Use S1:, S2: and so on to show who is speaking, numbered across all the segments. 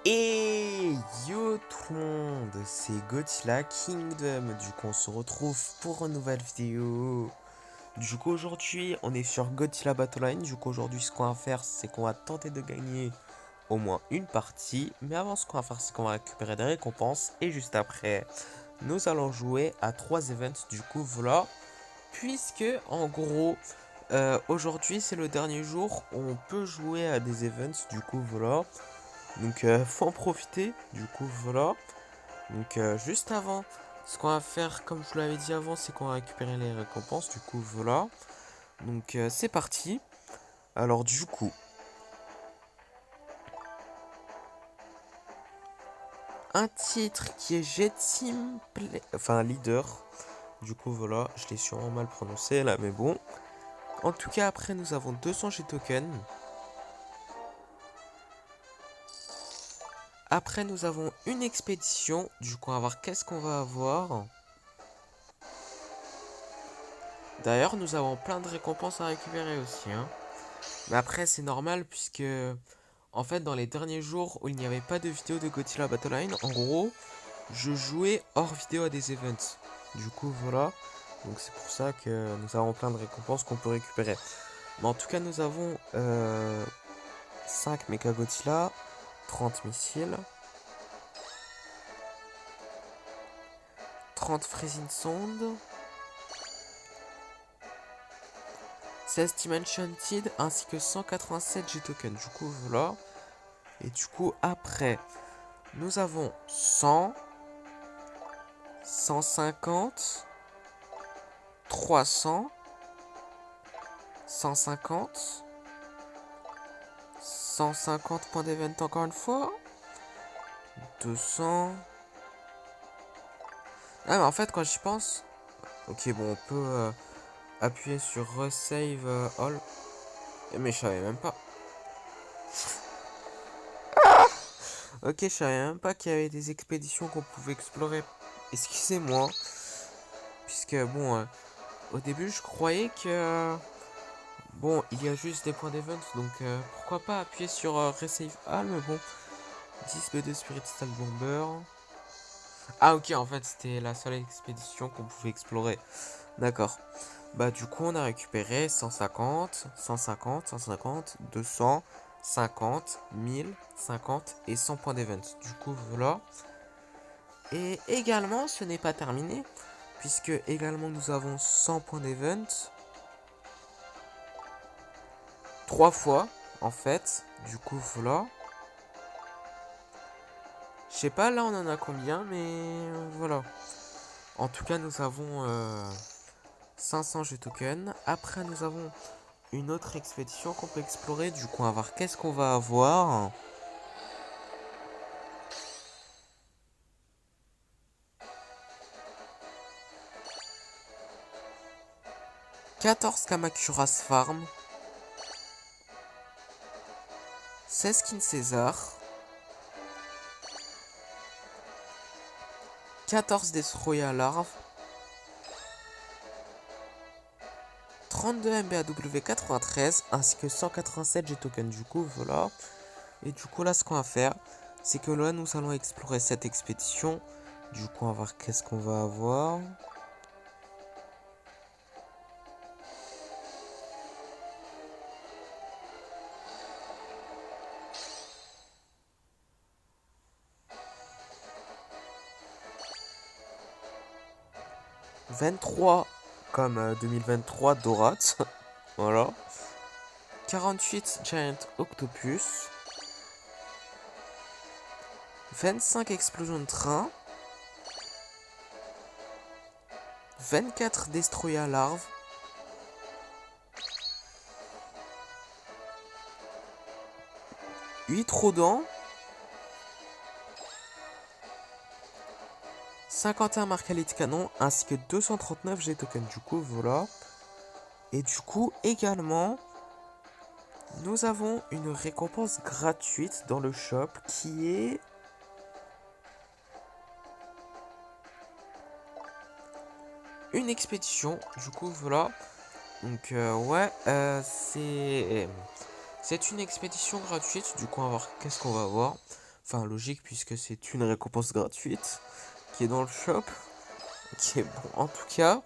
S1: Et yo tout le monde, c'est Godzilla Kingdom. Du coup, on se retrouve pour une nouvelle vidéo. Du coup, aujourd'hui, on est sur Godzilla Battle Line. Du coup, aujourd'hui, ce qu'on va faire, c'est qu'on va tenter de gagner au moins une partie. Mais avant, ce qu'on va faire, c'est qu'on va récupérer des récompenses. Et juste après, nous allons jouer à 3 events. Du coup, voilà. Puisque, en gros, aujourd'hui, c'est le dernier jour où on peut jouer à des events. Du coup, voilà. Donc faut en profiter, du coup voilà. Donc juste avant, ce qu'on va faire, comme je vous l'avais dit avant, c'est qu'on va récupérer les récompenses, du coup voilà. Donc c'est parti. Alors du coup, un titre qui est Jet Team enfin leader. Du coup voilà, je l'ai sûrement mal prononcé là, mais bon. En tout cas après nous avons 200 G tokens. Après nous avons une expédition, du coup on va voir qu'est-ce qu'on va avoir. D'ailleurs nous avons plein de récompenses à récupérer aussi, hein. Mais après, c'est normal puisque, en fait, dans les derniers jours où il n'y avait pas de vidéo de Godzilla Battle Line, en gros, je jouais hors vidéo à des events. Du coup, voilà. Donc, c'est pour ça que nous avons plein de récompenses qu'on peut récupérer. Mais en tout cas, nous avons 5 Mecha Godzilla, 30 missiles, 30 Freezing Sound, 16 Dimensioned ainsi que 187 G-Tokens. Du coup, voilà. Et du coup, après, nous avons 100. 150, 300, 150, 150 points d'event encore une fois, 200. Ah mais en fait quand j'y pense, ok bon on peut appuyer sur Resave All, mais je savais même pas. Ok je savais même pas qu'il y avait des expéditions qu'on pouvait explorer. Excusez-moi, puisque bon au début je croyais que bon il y a juste des points d'event donc pourquoi pas appuyer sur Resave All, mais bon. 10 B2 Spirit Style Bomber. Ah ok, en fait c'était la seule expédition qu'on pouvait explorer. D'accord. Bah du coup on a récupéré 150, 150, 150, 200, 50, 1000, 50 et 100 points d'event. Du coup voilà. Et également ce n'est pas terminé, puisque également nous avons 100 points d'event. 3 fois en fait. Du coup voilà. Je sais pas là on en a combien, mais voilà. En tout cas nous avons 500 G tokens. Après, nous avons une autre expédition qu'on peut explorer. Du coup, on va voir qu'est-ce qu'on va avoir. « 14 Kamakuras Farm. 16 King César. 14 Destroya Larve. 32 MBAW 93 ainsi que 187 G tokens. Du coup, voilà. Et du coup, là, ce qu'on va faire, c'est que là, nous allons explorer cette expédition. Du coup, on va voir qu'est-ce qu'on va avoir. 23 comme 2023 Dorat. Voilà. 48 Giant Octopus. 25 explosions de train. 24 Destroya larves. 8 Rodents. 51 Marcalite canon ainsi que 239 G tokens. Du coup, voilà. Et du coup, également, nous avons une récompense gratuite dans le shop qui est une expédition. Du coup, voilà. Donc, ouais, c'est une expédition gratuite. Du coup, on va voir qu'est-ce qu'on va voir. Enfin, logique, puisque c'est une récompense gratuite qui est dans le shop. Ok, bon, en tout cas,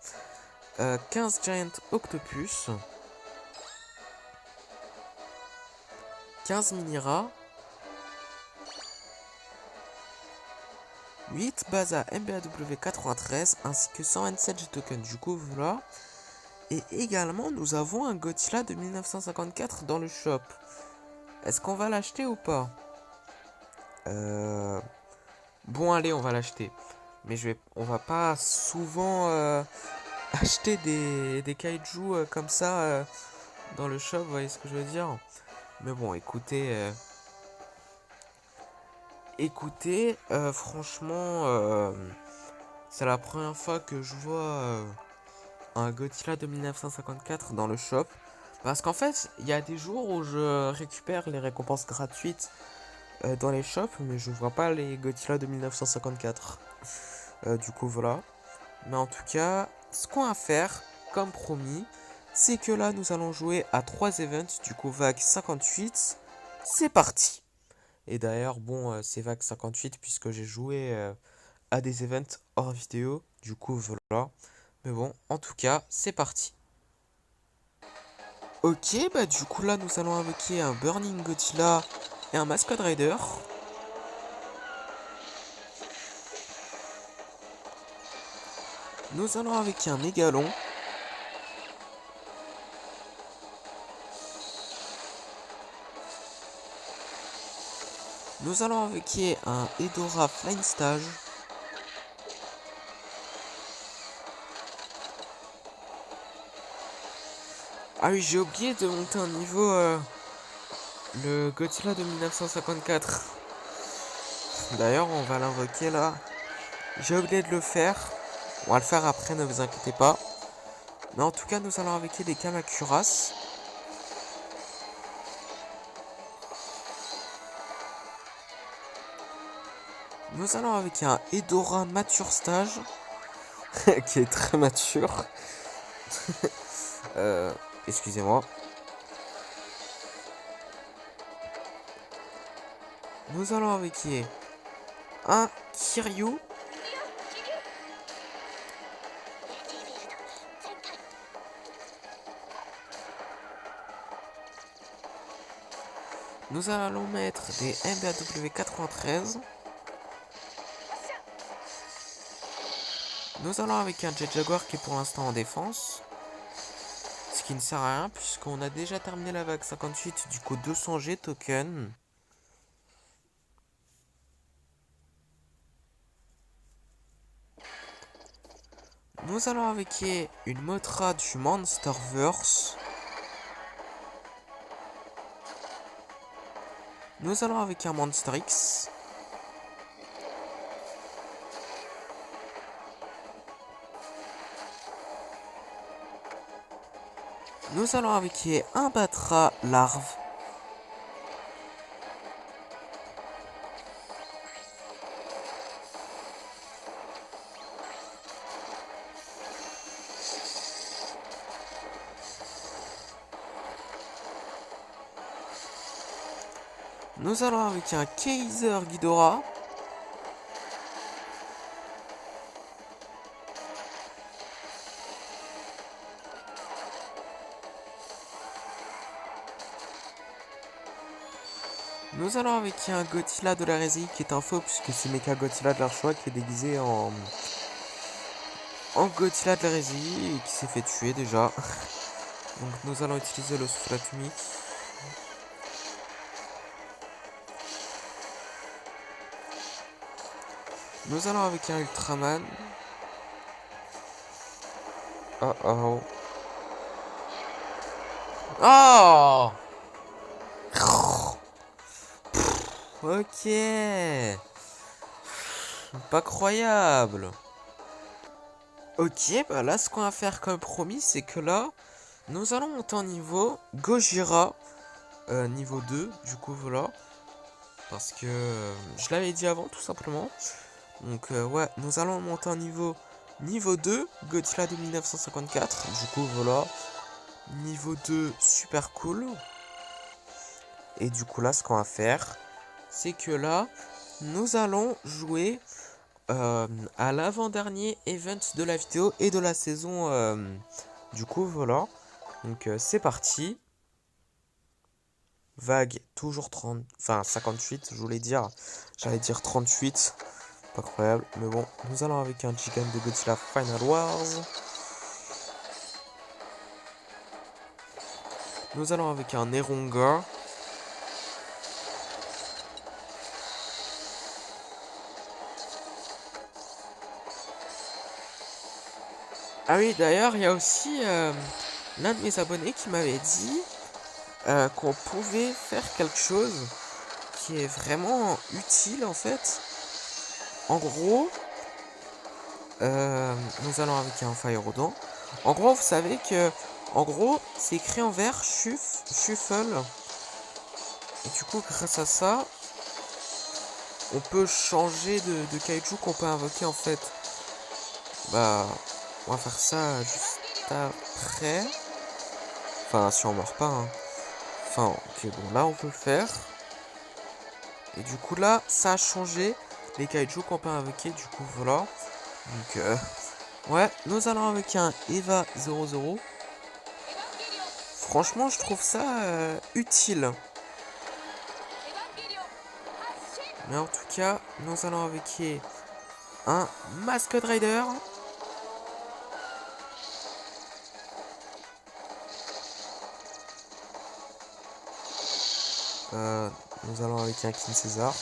S1: 15 Giant Octopus, 15 Mini-Rats, 8 bases à MBAW 93 ainsi que 127 G-Tokens. Du coup, voilà. Et également, nous avons un Godzilla de 1954 dans le shop. Est-ce qu'on va l'acheter ou pas? Bon, allez, on va l'acheter. Mais on va pas souvent acheter des kaiju comme ça dans le shop, vous voyez ce que je veux dire? Mais bon, écoutez, franchement, c'est la première fois que je vois un Godzilla de 1954 dans le shop. Parce qu'en fait, il y a des jours où je récupère les récompenses gratuites dans les shops, mais je vois pas les Godzilla de 1954. Du coup, voilà. Mais en tout cas, ce qu'on va faire, comme promis, c'est que là, nous allons jouer à 3 events, du coup, vague 58. C'est parti! Et d'ailleurs, bon, c'est vague 58 puisque j'ai joué à des events hors vidéo, du coup, voilà. Mais bon, en tout cas, c'est parti. Ok, bah du coup là, nous allons invoquer un Burning Godzilla et un Mascot Rider. Nous allons invoquer un Mégalon. Nous allons invoquer un Hedorah Flying Stage. Ah oui, j'ai oublié de monter un niveau le Godzilla de 1954. D'ailleurs, on va l'invoquer là. J'ai oublié de le faire. On va le faire après, ne vous inquiétez pas. Mais en tout cas, nous allons invoquer des Kamacuras. Nous allons invoquer un Hedorah Mature Stage. Qui est très mature. Excusez-moi. Nous allons invoquer un Kiryu. Nous allons mettre des MBAW 93. Nous allons avec un Jet Jaguar qui est pour l'instant en défense. Ce qui ne sert à rien puisqu'on a déjà terminé la vague 58, du coup 200 G token. Nous allons avec une Mothra du Monsterverse. Nous allons avec un Monster X. Nous allons avec un Batra Larve. Nous allons avec un Kaiser Ghidorah. Nous allons avec un Godzilla de l'hérésie qui est un faux puisque c'est Mecha Godzilla de leur choix qui est déguisé en Godzilla de l'hérésie et qui s'est fait tuer déjà. Donc nous allons utiliser le souffle atomique. Nous allons avec un Ultraman. Oh oh. Oh. Ok. Pas croyable. Ok, bah là ce qu'on va faire comme promis, c'est que là, nous allons monter en niveau Gojira, niveau 2, du coup voilà. Parce que je l'avais dit avant tout simplement. Donc ouais, nous allons monter en niveau 2, Godzilla de 1954. Du coup voilà, niveau 2, super cool. Et du coup là, ce qu'on va faire, c'est que là, nous allons jouer à l'avant-dernier event de la vidéo et de la saison. Du coup, voilà. Donc, c'est parti. Vague, toujours 30, enfin 58, je voulais dire. J'allais dire 38. Pas incroyable, mais bon. Nous allons avec un Gigant de Godzilla Final Wars. Nous allons avec un Neronga. Ah oui, d'ailleurs, il y a aussi l'un de mes abonnés qui m'avait dit qu'on pouvait faire quelque chose qui est vraiment utile en fait. En gros, nous allons avec un Fire-Odin. En gros, vous savez que, en gros, c'est écrit en vert Shuffle. Et du coup, grâce à ça, on peut changer de kaiju qu'on peut invoquer en fait. Bah, on va faire ça juste après. Enfin, si on meurt pas, hein. Enfin, ok, bon, là, on peut le faire. Et du coup, là, ça a changé les kaiju qu'on peut invoquer. Du coup, voilà. Donc, ouais, nous allons avec un Eva 00. Franchement, je trouve ça utile. Mais en tout cas, nous allons avec un Masked Rider. Nous allons avec un King César.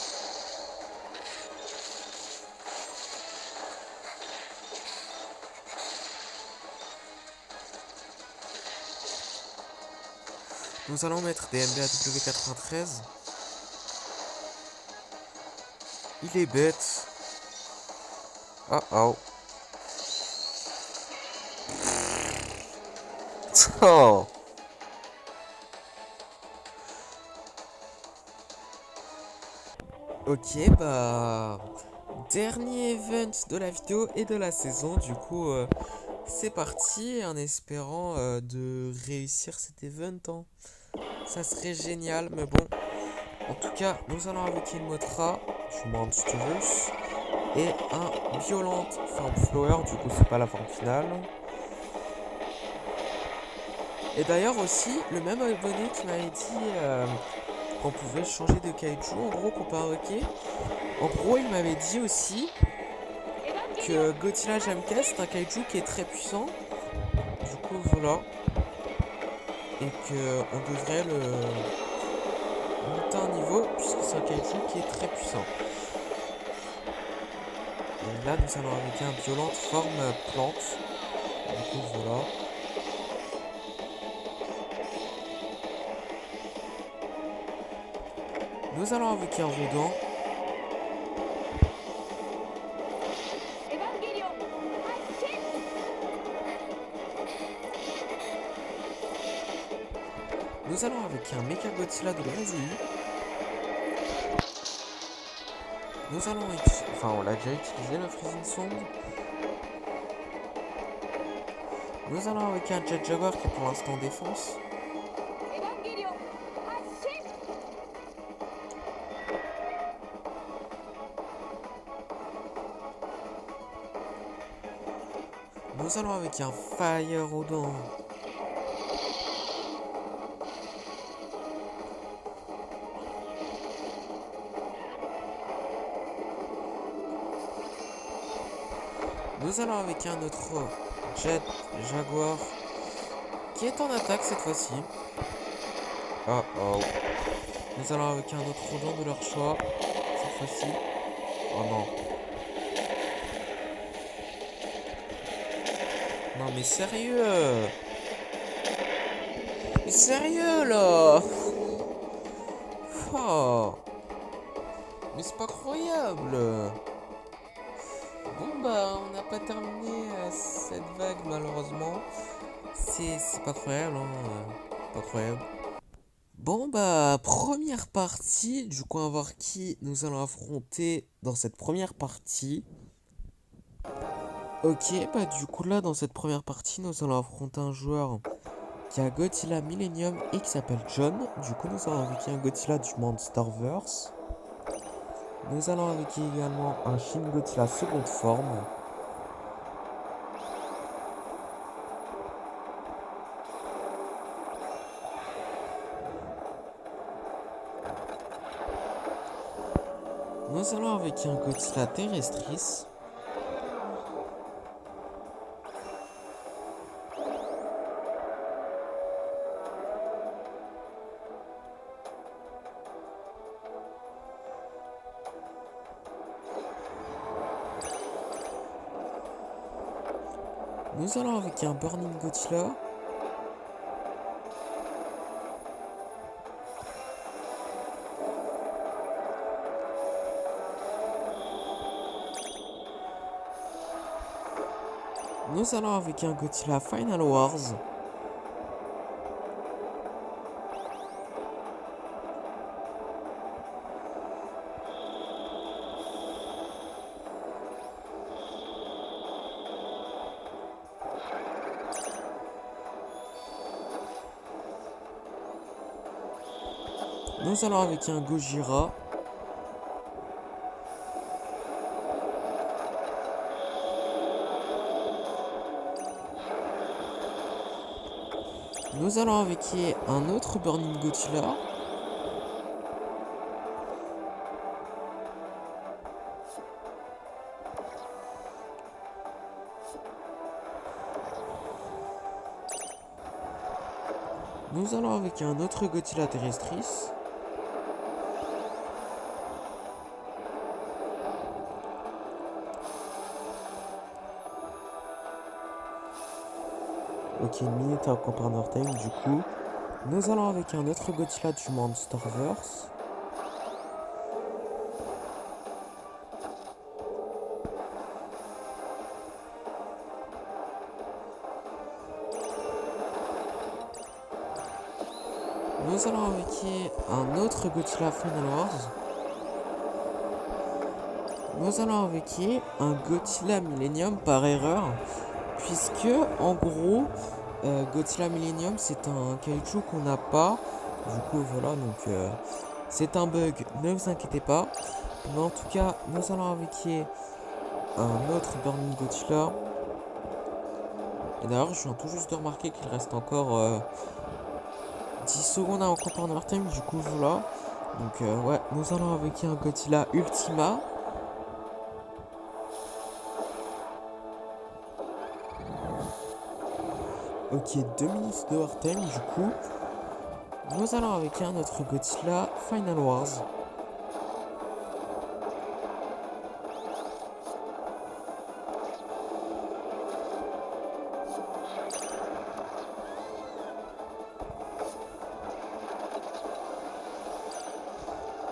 S1: Nous allons mettre des MBAW93. Il est bête. Oh oh. Oh. Ok, bah... Dernier event de la vidéo et de la saison. Du coup, c'est parti en espérant de réussir cet event. Hein. Ça serait génial, mais bon. En tout cas, nous allons avec une Mothra du Monsterverse et un Violent Form Flower. Du coup, c'est pas la forme finale. Et d'ailleurs aussi, le même abonné qui m'avait dit qu'on pouvait changer de kaiju, en gros, qu'on peut invoquer. En gros, il m'avait dit aussi que Godzilla Jamka, c'est un kaiju qui est très puissant. Du coup, voilà. Et que on devrait le monter un niveau, puisque c'est un kaiju qui est très puissant. Et là, nous allons avec un violente forme plante. Du coup, voilà. Nous allons avec un Rodin. Nous allons avec un Mecha Godzilla de l'Asie. Nous allons utiliser... Enfin, on l'a déjà utilisé, le Freezing Song. Nous allons avec un Jet Jaguar qui est pour l'instant défense. Nous allons avec un Fire-Odin. Nous allons avec un autre Jet Jaguar qui est en attaque cette fois-ci. Oh oh. Nous allons avec un autre Rodin de leur choix cette fois-ci. Oh non. Non mais sérieux. Mais sérieux là. Oh. Mais c'est pas croyable. Bon bah on n'a pas terminé cette vague malheureusement. C'est pas croyable hein. Pas croyable. Bon bah première partie. Du coup on va voir qui nous allons affronter dans cette première partie. Ok bah du coup là dans cette première partie nous allons affronter un joueur qui a Godzilla Millennium et qui s'appelle John. Du coup nous allons avec un Godzilla du Monsterverse. Nous allons avec également un Shin Godzilla seconde forme. Nous allons avec un Godzilla terrestris. Nous allons avec un Burning Godzilla. Nous allons avec un Godzilla Final Wars. Nous allons avec un Gojira. Nous allons avec un autre Burning Godzilla. Nous allons avec un autre Godzilla terrestris. Ok, une minute à comprendre time du coup. Nous allons avec un autre Godzilla du Monsterverse. Nous allons avec un autre Godzilla Final Wars. Nous allons avec un Godzilla Millennium par erreur. Puisque en gros Godzilla Millennium c'est un kaiju qu'on n'a pas. Du coup voilà, donc c'est un bug, ne vous inquiétez pas. Mais en tout cas nous allons avec un autre Burning Godzilla. Et d'ailleurs je viens tout juste de remarquer qu'il reste encore 10 secondes à encore par time. Du coup voilà. Donc ouais, nous allons avec un Godzilla Ultima. Ok, 2 minutes de overtime du coup. Nous allons avec un autre Godzilla Final Wars.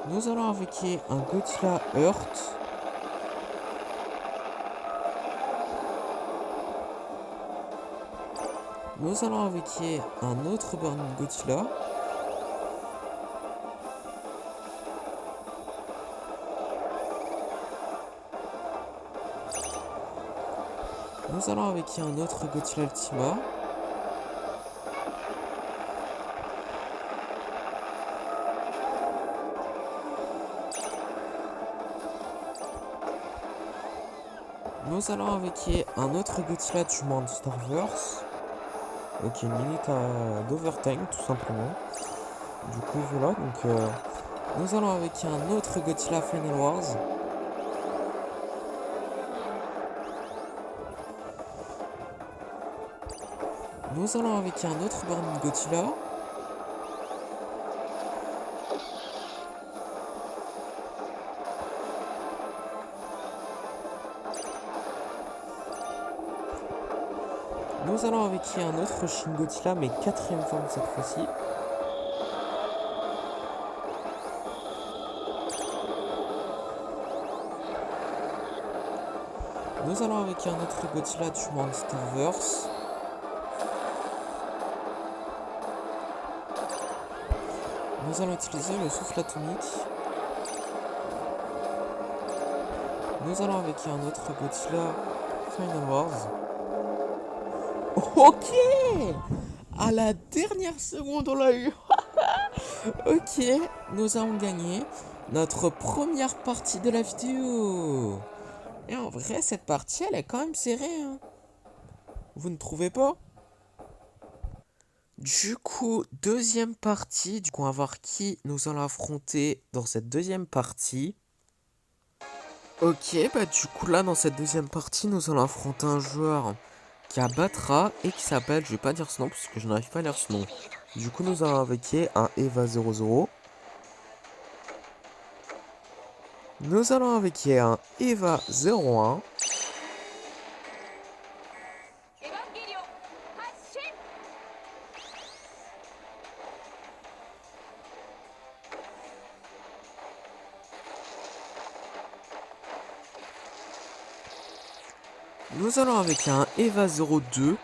S1: Nous allons avec un Godzilla Earth. Nous allons avec un autre Burning Godzilla. Nous allons avec un autre Godzilla Ultima. Nous allons avec un autre Godzilla du Monsterverse. Ok, une minute d'overtime tout simplement. Du coup voilà, donc nous allons avec un autre Godzilla Final Wars. Nous allons avec un autre Burning Godzilla. Nous allons avec un autre Shin Godzilla, mais 4ème forme cette fois-ci. Nous allons avec un autre Godzilla du Monsterverse. Nous allons utiliser le souffle atomique. Nous allons avec un autre Godzilla Final Wars. Ok, à la dernière seconde on l'a eu. Ok, nous avons gagné. notre première partie de la vidéo. Et en vrai, cette partie, elle est quand même serrée, hein. Vous ne trouvez pas? Du coup, deuxième partie. Du coup, on va voir qui nous allons affronter dans cette deuxième partie. Ok, bah du coup, là, dans cette deuxième partie, nous allons affronter un joueur qui a Batra et qui s'appelle, je vais pas dire ce nom parce que je n'arrive pas à lire ce nom. Du coup, nous allons invoquer un Eva 00. Nous allons invoquer un Eva 01. Nous allons avec un Eva 02.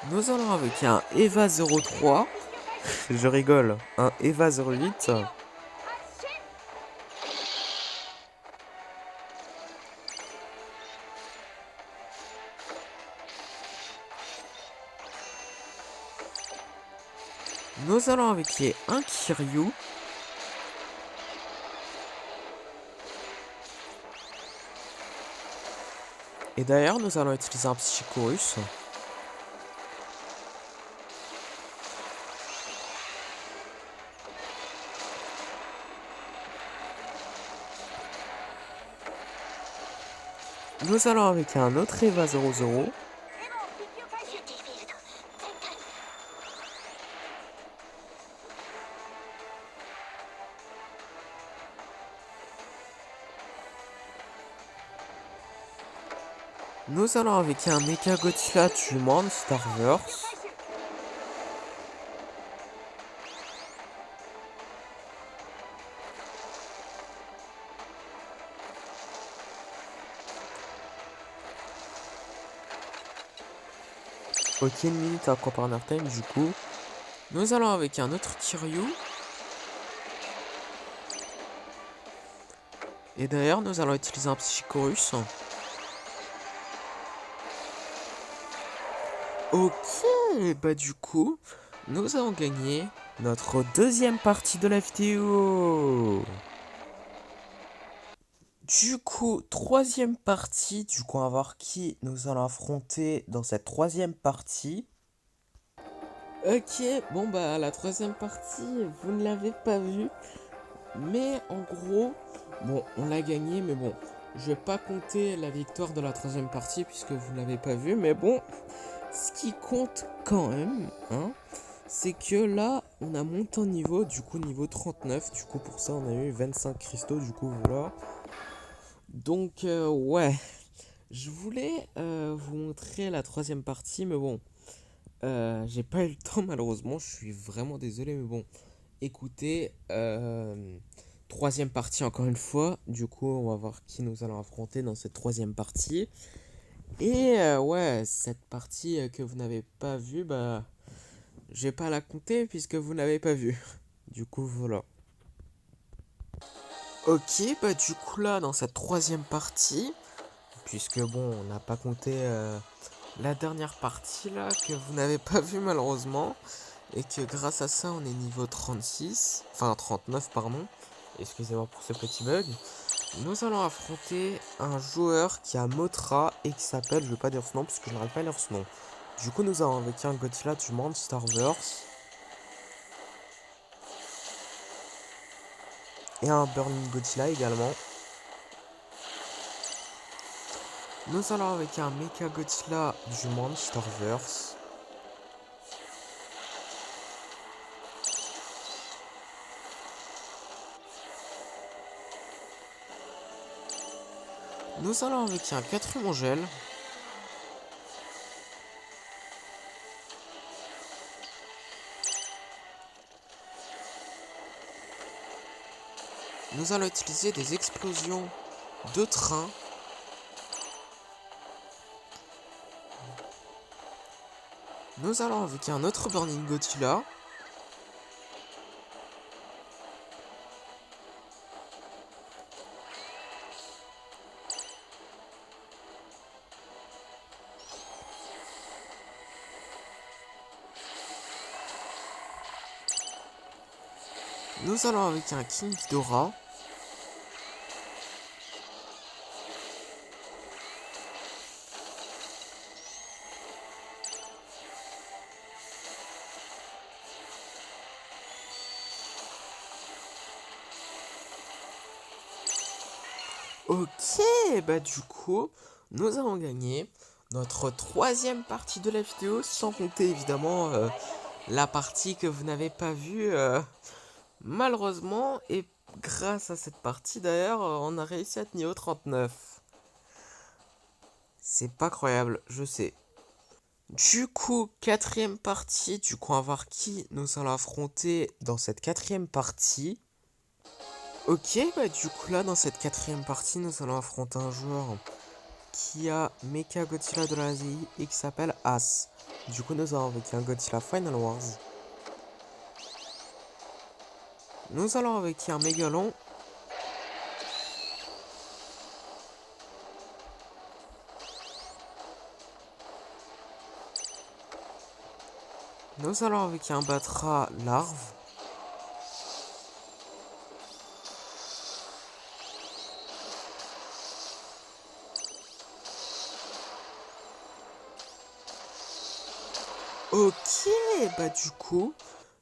S1: Nous allons avec un Eva 03. Je rigole. Un Eva 08. Nous allons avec un Kiryu. Et d'ailleurs, nous allons utiliser un Psychorus. Nous allons avec un autre Eva 00. Nous allons avec un Mecha Godzilla du Monsterverse. Ok, une minute à Partner Time du coup. Nous allons avec un autre Kiryu. Et d'ailleurs, nous allons utiliser un Psychorus. Ok, bah du coup, nous avons gagné notre deuxième partie de la vidéo. Du coup, troisième partie. Du coup, on va voir qui nous allons affronter dans cette troisième partie. Ok, bon bah la troisième partie, vous ne l'avez pas vue. Mais en gros, bon, on l'a gagné, mais bon, je vais pas compter la victoire de la troisième partie puisque vous ne l'avez pas vue. Mais bon, ce qui compte quand même, hein, c'est que là, on a monté en niveau, du coup niveau 39. Du coup, pour ça, on a eu 25 cristaux, du coup, voilà. Donc, ouais, je voulais vous montrer la troisième partie, mais bon, j'ai pas eu le temps malheureusement, je suis vraiment désolé, mais bon, écoutez, troisième partie encore une fois, du coup, on va voir qui nous allons affronter dans cette troisième partie. Et ouais, cette partie que vous n'avez pas vue, bah, je vais pas la compter puisque vous n'avez pas vu. Du coup, voilà. Ok, bah du coup là, dans cette troisième partie, puisque bon, on n'a pas compté la dernière partie là, que vous n'avez pas vu malheureusement, et que grâce à ça, on est niveau 36, enfin 39 pardon, excusez-moi pour ce petit bug. Nous allons affronter un joueur qui a Motra et qui s'appelle, je vais pas dire son nom parce que je n'arrive pas à lire son nom. Du coup, nous avons avec un Godzilla du Monsterverse et un Burning Godzilla également. Nous allons avec un Mecha Godzilla du Monsterverse. Nous allons avec un quatrième gel. Nous allons utiliser des explosions de train. Nous allons avec un autre Burning Godzilla. Nous allons avec un King Ghidorah. Ok, bah du coup, nous avons gagné notre troisième partie de la vidéo, sans compter évidemment la partie que vous n'avez pas vue malheureusement. Et grâce à cette partie d'ailleurs, on a réussi à être niveau 39. C'est pas croyable, je sais. Du coup, quatrième partie, du coup on va voir qui nous allons affronter dans cette quatrième partie. Ok, bah du coup là dans cette quatrième partie, nous allons affronter un joueur qui a Mecha Godzilla de la ZI et qui s'appelle As. Du coup nous allons avec un Godzilla Final Wars. Nous allons avec un Mégalon. Nous allons avec un Batra Larve. Ok, bah du coup,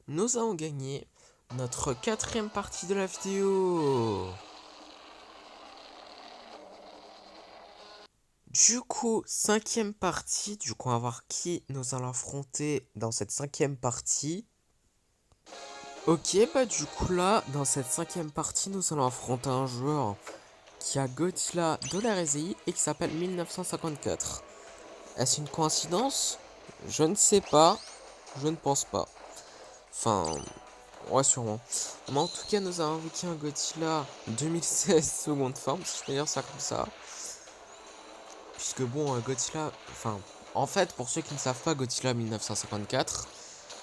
S1: nous avons gagné notre quatrième partie de la vidéo. Du coup, cinquième partie, du coup on va voir qui nous allons affronter dans cette cinquième partie. Ok, bah du coup là, dans cette cinquième partie, nous allons affronter un joueur qui a Godzilla de la RSI et qui s'appelle 1954. Est-ce une coïncidence? Je ne sais pas. Je ne pense pas. Enfin, ouais, sûrement. Mais en tout cas, nous avons invoqué un Godzilla 2016 seconde forme, si je peux dire ça comme ça. Puisque bon, Godzilla... Enfin, en fait, pour ceux qui ne savent pas, Godzilla 1954,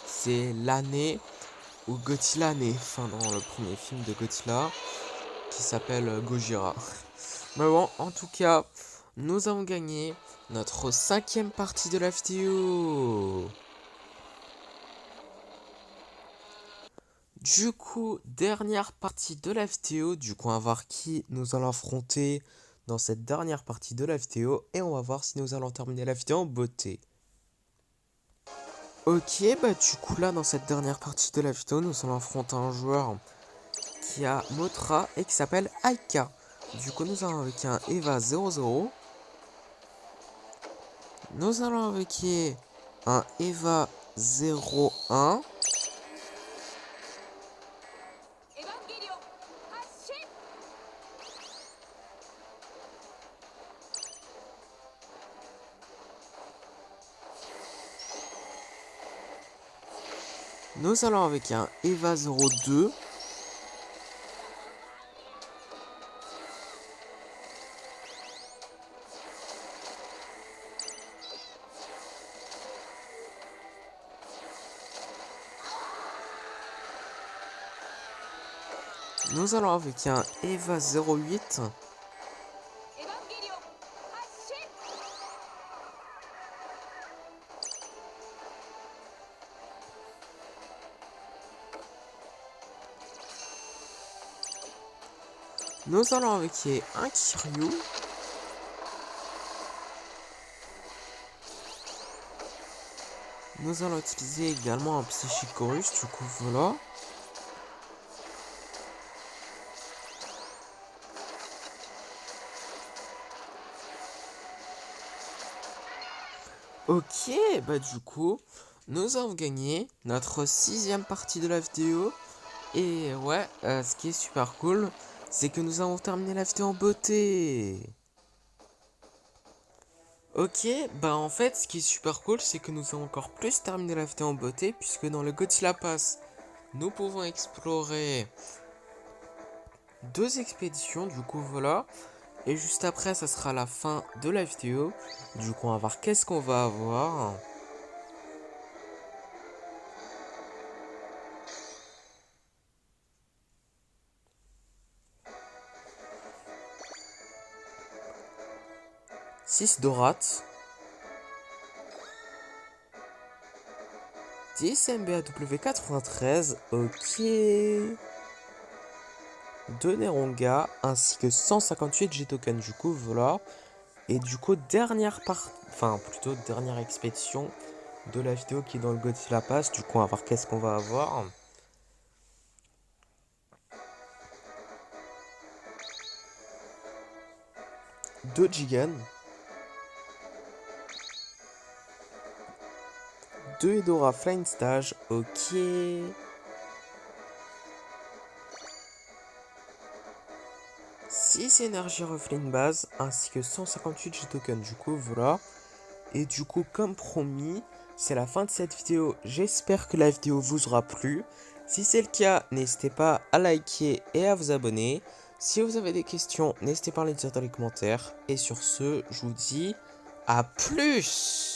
S1: c'est l'année où Godzilla naît. Enfin, dans le premier film de Godzilla, qui s'appelle Gojira. Mais bon, en tout cas, nous avons gagné notre cinquième partie de la vidéo. Du coup, dernière partie de la vidéo. Du coup, on va voir qui nous allons affronter dans cette dernière partie de la vidéo. Et on va voir si nous allons terminer la vidéo en beauté. Ok, bah du coup là, dans cette dernière partie de la vidéo, nous allons affronter un joueur qui a Mothra et qui s'appelle Aika. Du coup, nous allons avec un Eva 00. Nous allons avec un Eva 01. Nous allons avec un Eva 02. Nous allons avec un Eva 08. Nous allons avec un Kiryu. Nous allons utiliser également un Psychicorus, du coup voilà. Ok, bah du coup, nous avons gagné notre sixième partie de la vidéo. Et ouais, ce qui est super cool, c'est que nous avons terminé la vidéo en beauté. Ok, bah en fait, ce qui est super cool, c'est que nous avons encore plus terminé la vidéo en beauté, puisque dans le Godzilla Pass, nous pouvons explorer deux expéditions, du coup voilà. Et juste après, ça sera la fin de la vidéo. Du coup, on va voir qu'est-ce qu'on va avoir. Six Dorat. 10 MBAW93. Ok. 2 Neronga, ainsi que 158 G-tokens. Du coup, voilà. Et du coup, dernière expédition de la vidéo qui est dans le Godzilla Pass. Du coup, on va voir qu'est-ce qu'on va avoir. 2 Jigen. 2 Edora Flying Stage. Ok. 6 énergies Ruffling Base, ainsi que 158 G-tokens. Du coup, voilà. Et du coup, comme promis, c'est la fin de cette vidéo. J'espère que la vidéo vous aura plu. Si c'est le cas, n'hésitez pas à liker et à vous abonner. Si vous avez des questions, n'hésitez pas à les dire dans les commentaires. Et sur ce, je vous dis à plus!